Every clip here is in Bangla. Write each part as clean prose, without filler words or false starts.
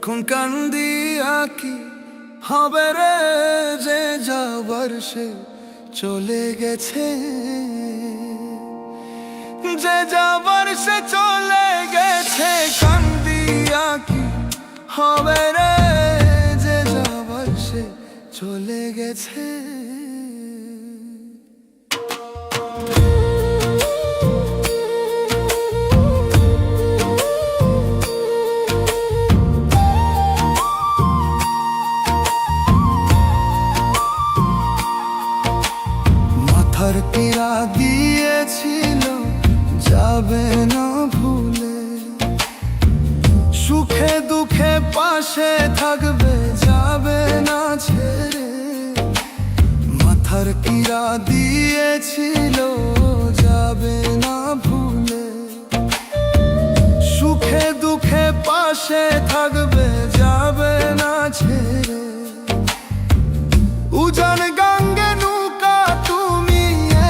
এখন কান্দি আঁকি হবে রে যে যাবার সে চলে গেছে, যে যাবার সে চলে গেছে। কান্দি আঁকি হবে রে যে যাবার সে চলে গেছে। মাথার পীড়া দিয়েছিল যাবে না ভুলে, সুখে দুঃখে পাশে থাকবে যাবে না ছেড়ে। মাথার পীড়া দিয়েছিল যাবে না ভুলে, সুখে দুঃখে পাশে থাকবে যাবে না ছেড়ে। উজান গাঙ্গে নৌকা তুমি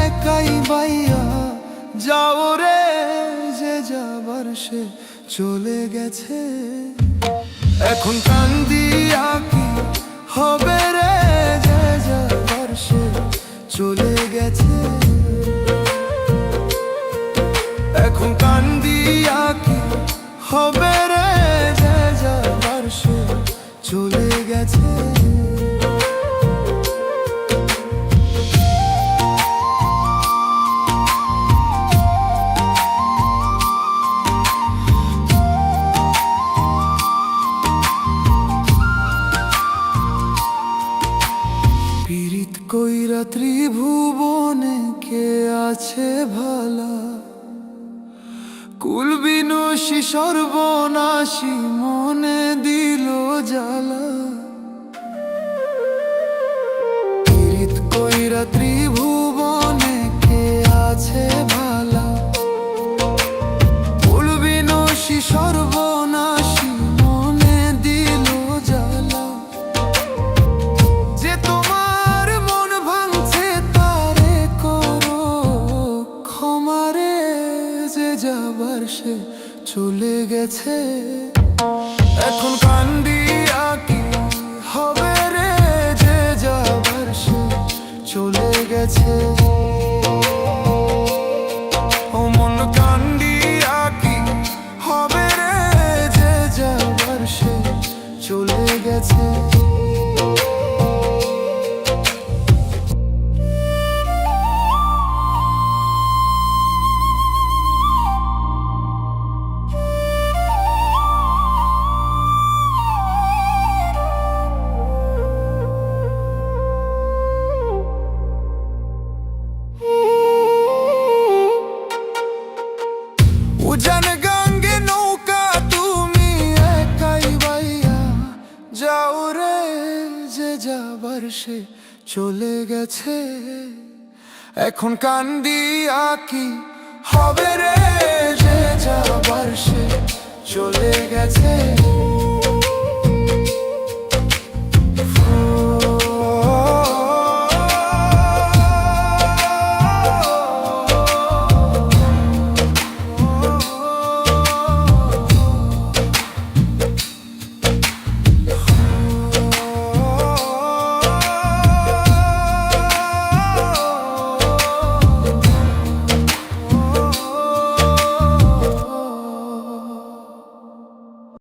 একাই বাইয়া যাও রে যে যাবার সে চলে গেছে। এখন কান্দি আঁকি হবে রে যে যাবার সে চলে গেছে। এখন কান্দি আঁকি হবে রে যে যাবার সে চলে গেছে। পীড়িত কইরা ত্রিভুবনে কে আছে ভালা, কুলবিনসী সর্বনাশী মনে দিল জ্বালা। পীড়িত কইরা ত্রিভুবনে কে আছে ভালা, কুলবিনসী সর্বনাশী মনে দিল জ্বালা। যে তোমার মন ভাঙছে তারে করো ক্ষমা রে যে যাবার সে চলে গেছে। এখন কান্দি আঁকি হবে রে যে যাবার সে চলে গেছে। ও মন কান্দি আঁকি হবে রে যে যাবার সে চলে গেছে। উজান গাঙ্গে নৌকা তুমি একাই বাইয়া যাও রে যে যাবার সে চলে গেছে। এখন কান্দি আঁকি হবে রে যে যাবার সে চলে গেছে।